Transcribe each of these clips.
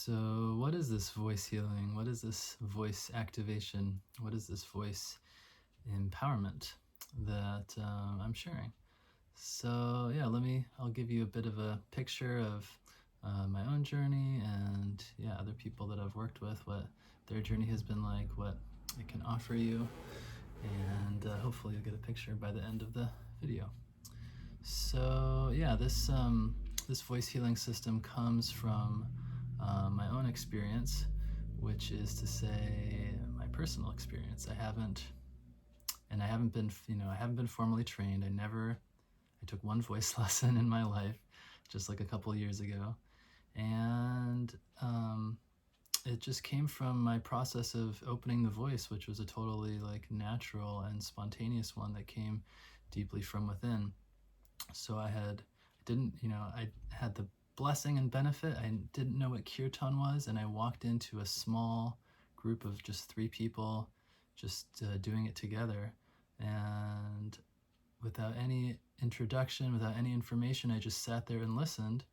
So, what is this voice healing? What is this voice activation? What is this voice empowerment that I'm sharing? So, yeah, I'll give you a bit of a picture of my own journey and, yeah, other people that I've worked with, what their journey has been like, what it can offer you, and hopefully you'll get a picture by the end of the video. So, yeah, this voice healing system comes from my own experience, which is to say my personal experience. I haven't been, I haven't been formally trained. I took one voice lesson in my life, just like a couple years ago. And it just came from my process of opening the voice, which was a totally like natural and spontaneous one that came deeply from within. So I had the blessing and benefit. I didn't know what kirtan was, and I walked into a small group of just 3 people just doing it together. And without any introduction, without any information, I just sat there and listened.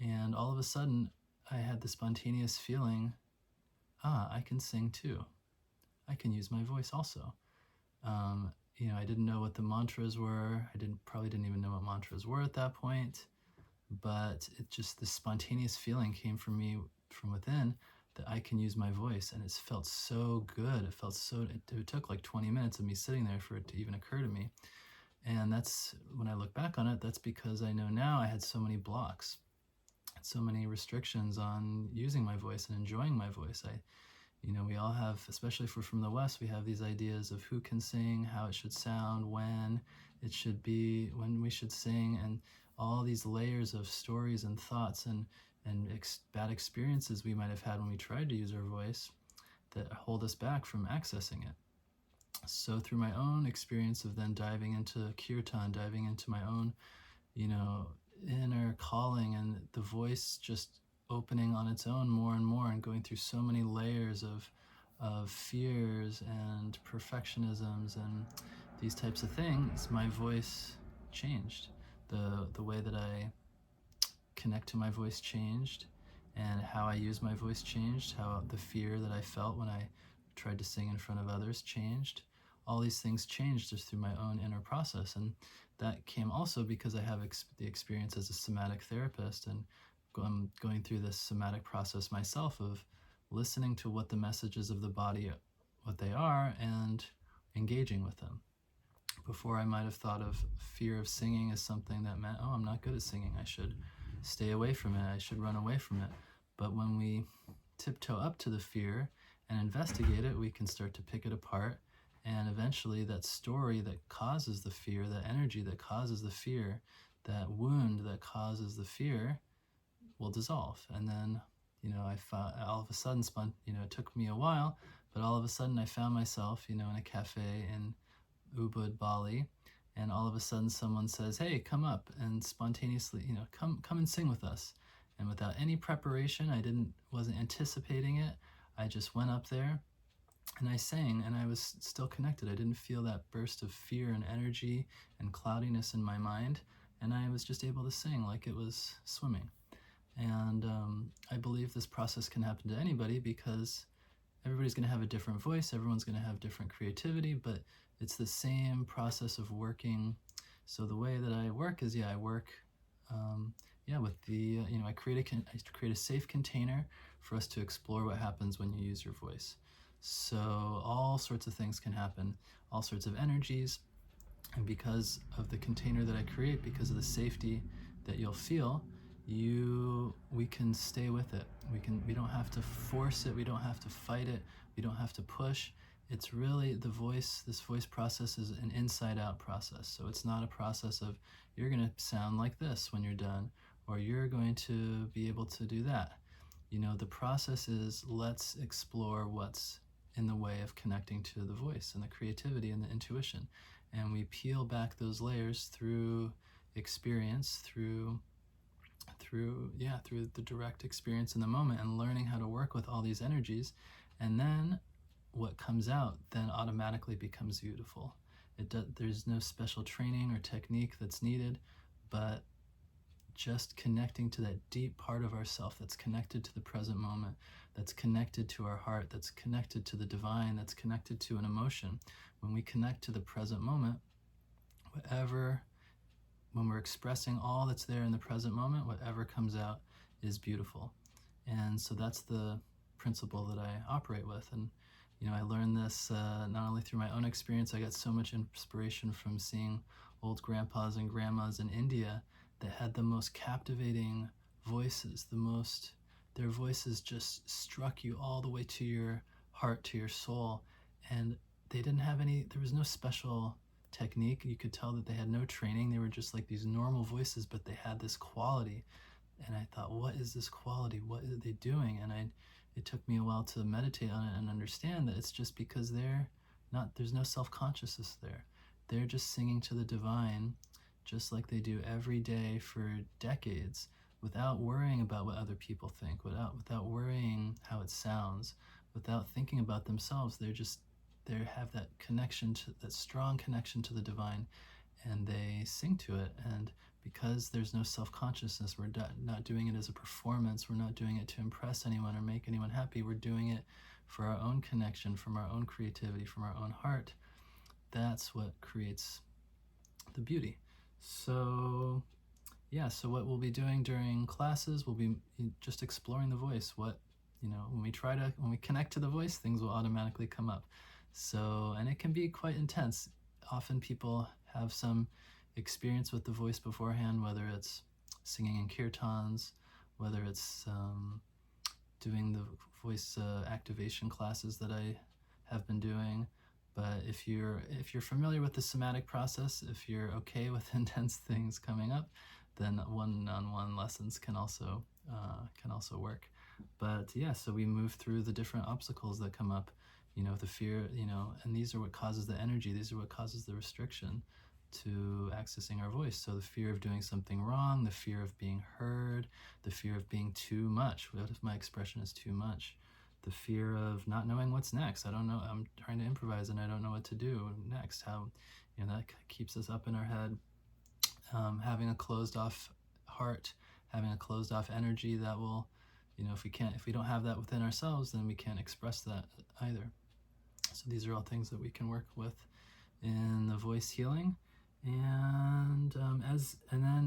And all of a sudden, I had the spontaneous feeling, I can sing too. I can use my voice also. I didn't know what the mantras were. Probably didn't even know what mantras were at that point, but the spontaneous feeling came from me from within that I can use my voice, and it felt so good. It took like 20 minutes of me sitting there for it to even occur to me. And that's, when I look back on it, that's because I know now I had so many blocks, so many restrictions on using my voice and enjoying my voice. We all have, especially if we're from the West, we have these ideas of who can sing, how it should sound, when we should sing, and all these layers of stories and thoughts and bad experiences we might have had when we tried to use our voice that hold us back from accessing it. So through my own experience of then diving into kirtan, diving into my own, inner calling, and the voice just opening on its own more and more, and going through so many layers of fears and perfectionisms and these types of things, my voice changed. The way that I connect to my voice changed, and how I use my voice changed, how the fear that I felt when I tried to sing in front of others changed. All these things changed just through my own inner process, and that came also because I have the experience as a somatic therapist, and I'm going through this somatic process myself of listening to what the messages of the body, what they are, and engaging with them. Before, I might have thought of fear of singing as something that meant, I'm not good at singing, I should stay away from it, I should run away from it. But when we tiptoe up to the fear and investigate it, we can start to pick it apart, and eventually that story that causes the fear, that energy that causes the fear, that wound that causes the fear will dissolve. And then, I found, all of a sudden, it took me a while, but all of a sudden I found myself, in a cafe in Ubud, Bali, and all of a sudden someone says, hey, come up, and spontaneously, come and sing with us. And without any preparation, wasn't anticipating it. I just went up there and I sang, and I was still connected. I didn't feel that burst of fear and energy and cloudiness in my mind, and I was just able to sing like it was swimming. And I believe this process can happen to anybody, because everybody's going to have a different voice, everyone's going to have different creativity, but it's the same process of working. So the way that I work is, I work with the, I create a safe container for us to explore what happens when you use your voice. So all sorts of things can happen, all sorts of energies, and because of the container that I create, because of the safety that you'll feel, we can stay with it. We don't have to force it, we don't have to fight it, we don't have to push. It's really this voice process is an inside out process. So it's not a process of you're going to sound like this when you're done, or you're going to be able to do that. The process is, let's explore what's in the way of connecting to the voice and the creativity and the intuition. And we peel back those layers through experience, through the direct experience in the moment, and learning how to work with all these energies. And then what comes out then automatically becomes beautiful. There's no special training or technique that's needed, but just connecting to that deep part of ourself that's connected to the present moment, that's connected to our heart, that's connected to the divine, that's connected to an emotion. When we connect to the present moment, when we're expressing all that's there in the present moment, whatever comes out is beautiful. And so that's the principle that I operate with. And I learned this not only through my own experience. I got so much inspiration from seeing old grandpas and grandmas in India that had the most captivating voices. Their voices just struck you all the way to your heart, to your soul. And there was no special technique. You could tell that they had no training. They were just like these normal voices, but they had this quality. And I thought, what is this quality? What are they doing? And it took me a while to meditate on it and understand that it's just because there's no self-consciousness there. They're just singing to the divine, just like they do every day for decades, without worrying about what other people think, without worrying how it sounds, without thinking about themselves. They have that strong connection to the divine, and they sing to it. And because there's no self-consciousness, we're not doing it as a performance, we're not doing it to impress anyone or make anyone happy, we're doing it for our own connection, from our own creativity, from our own heart. That's what creates the beauty. So what we'll be doing during classes, we'll be just exploring the voice. When we connect to the voice, things will automatically come up. And it can be quite intense. Often people have some experience with the voice beforehand, whether it's singing in kirtans, whether it's doing the voice activation classes that I have been doing. But if you're familiar with the somatic process, if you're okay with intense things coming up, then one-on-one lessons can also work. But so we move through the different obstacles that come up, the fear, and these are what causes the energy. These are what causes the restriction to accessing our voice. So the fear of doing something wrong, the fear of being heard, the fear of being too much. What if my expression is too much? The fear of not knowing what's next. I don't know. I'm trying to improvise and I don't know what to do next. How, that keeps us up in our head. Having a closed off heart, having a closed off energy that will, if we don't have that within ourselves, then we can't express that either. So these are all things that we can work with in the voice healing. And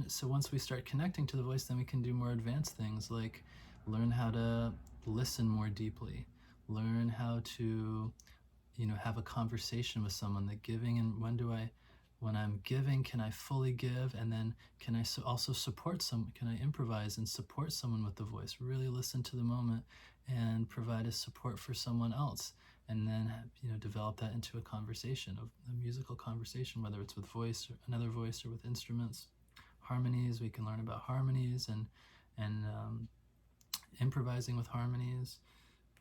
so once we start connecting to the voice, then we can do more advanced things, like learn how to listen more deeply, learn how to have a conversation with someone. The giving, and when I'm giving, can I fully give? And then can I also support someone? Can I improvise and support someone with the voice? Really listen to the moment and provide a support for someone else. And then, develop that into a conversation, a musical conversation, whether it's with voice or another voice or with instruments. Harmonies, we can learn about harmonies and improvising with harmonies.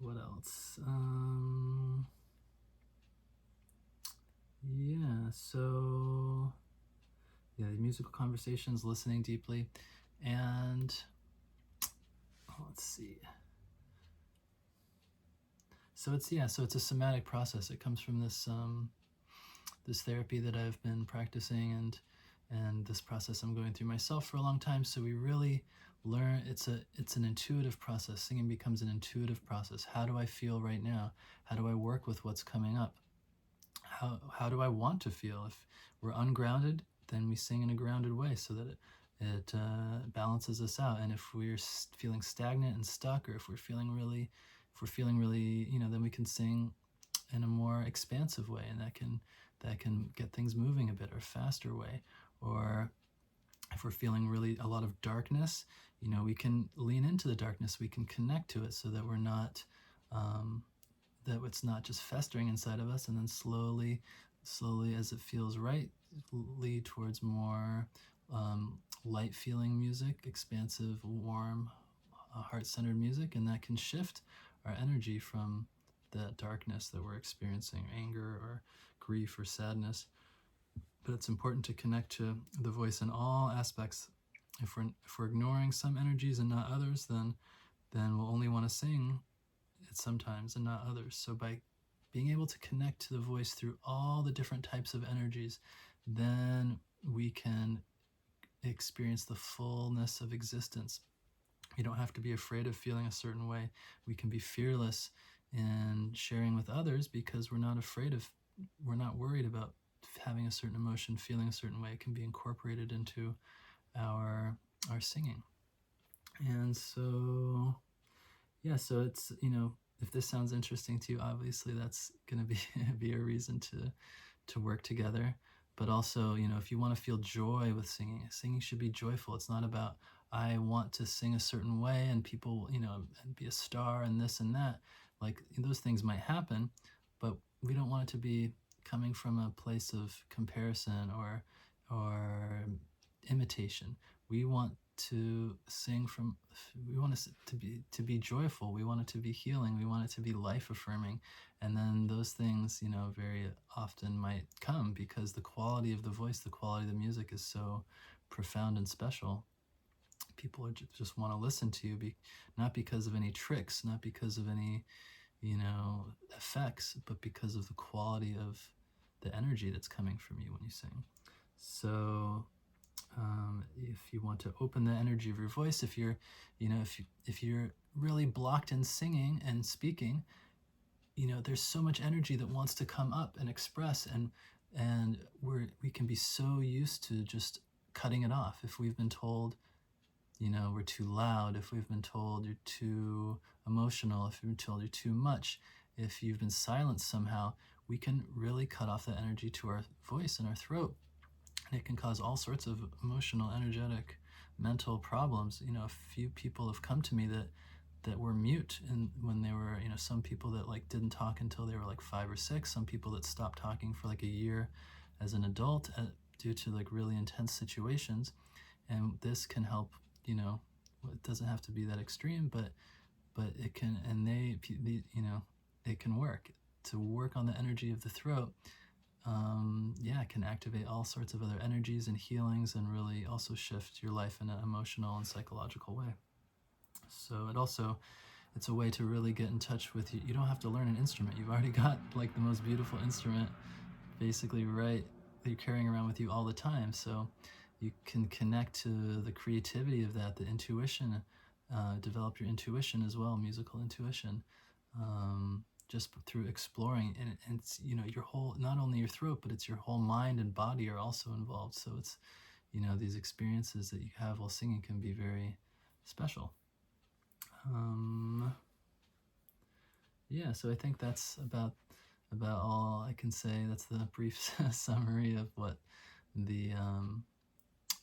What else? The musical conversations, listening deeply, and let's see. So it's a somatic process. It comes from this this therapy that I've been practicing, and this process I'm going through myself for a long time. So we really learn. It's an intuitive process. Singing becomes an intuitive process. How do I feel right now? How do I work with what's coming up? How do I want to feel? If we're ungrounded, then we sing in a grounded way so that it balances us out. And if we're feeling stagnant and stuck, or if we're feeling really, then we can sing in a more expansive way, and that can get things moving a bit, or a faster way. Or if we're feeling really a lot of darkness, we can lean into the darkness. We can connect to it so that we're not that it's not just festering inside of us, and then slowly as it feels right, lead towards more light feeling music, expansive, warm, heart-centered music, and that can shift our energy from that darkness that we're experiencing, anger or grief or sadness. But it's important to connect to the voice in all aspects. If we're ignoring some energies and not others, then we'll only want to sing it sometimes and not others. So by being able to connect to the voice through all the different types of energies, then we can experience the fullness of existence. You don't have to be afraid of feeling a certain way. We can be fearless in sharing with others because we're not worried about having a certain emotion, feeling a certain way. It can be incorporated into our singing. And so, yeah, so it's, if this sounds interesting to you, obviously that's going to be a reason to work together. But also, if you want to feel joy with singing should be joyful. It's not about, I want to sing a certain way and people, and be a star and this and that. Like, those things might happen, but we don't want it to be coming from a place of comparison or imitation. We want to sing we want to be joyful. We want it to be healing. We want it to be life affirming. And then those things, very often might come because the quality of the voice, the quality of the music is so profound and special. People just want to listen to you, not because of any tricks, not because of any, effects, but because of the quality of the energy that's coming from you when you sing. So if you want to open the energy of your voice, if you're really blocked in singing and speaking, there's so much energy that wants to come up and express, and we can be so used to just cutting it off. If we've been told, we're too loud, if we've been told you're too emotional, if you've been told you're too much, if you've been silenced somehow, we can really cut off that energy to our voice and our throat. And it can cause all sorts of emotional, energetic, mental problems. A few people have come to me that were mute, and when they were, some people that like didn't talk until they were like 5 or 6, some people that stopped talking for like a year as an adult due to like really intense situations. And this can help, it doesn't have to be that extreme, but it can, and it can work to work on the energy of the throat. It can activate all sorts of other energies and healings, and really also shift your life in an emotional and psychological way. So it's a way to really get in touch with you. You don't have to learn an instrument. You've already got like the most beautiful instrument basically right that you're carrying around with you all the time. So you can connect to the creativity of that, the intuition, develop your intuition as well, musical intuition. Just through exploring, and it's, your whole, not only your throat, but it's your whole mind and body are also involved. So it's, these experiences that you have while singing can be very special. So I think that's about all I can say. That's the brief summary of what the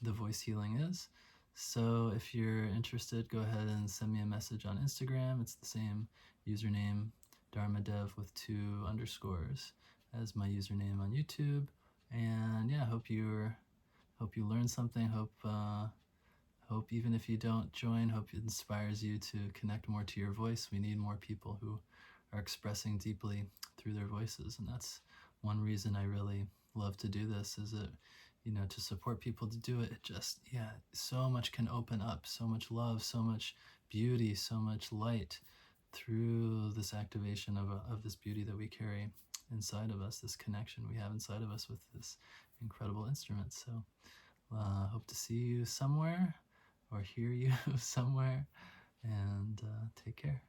voice healing is. So if you're interested, go ahead and send me a message on Instagram. It's the same username, Dharmadev with 2 underscores, as my username on YouTube. And hope you learn something. Hope even if you don't join, hope it inspires you to connect more to your voice. We need more people who are expressing deeply through their voices, and that's one reason I really love to do this, is that, to support people to do it. It just, so much can open up, so much love, so much beauty, so much light through this activation of this beauty that we carry inside of us, this connection we have inside of us with this incredible instrument. So hope to see you somewhere or hear you somewhere, and take care.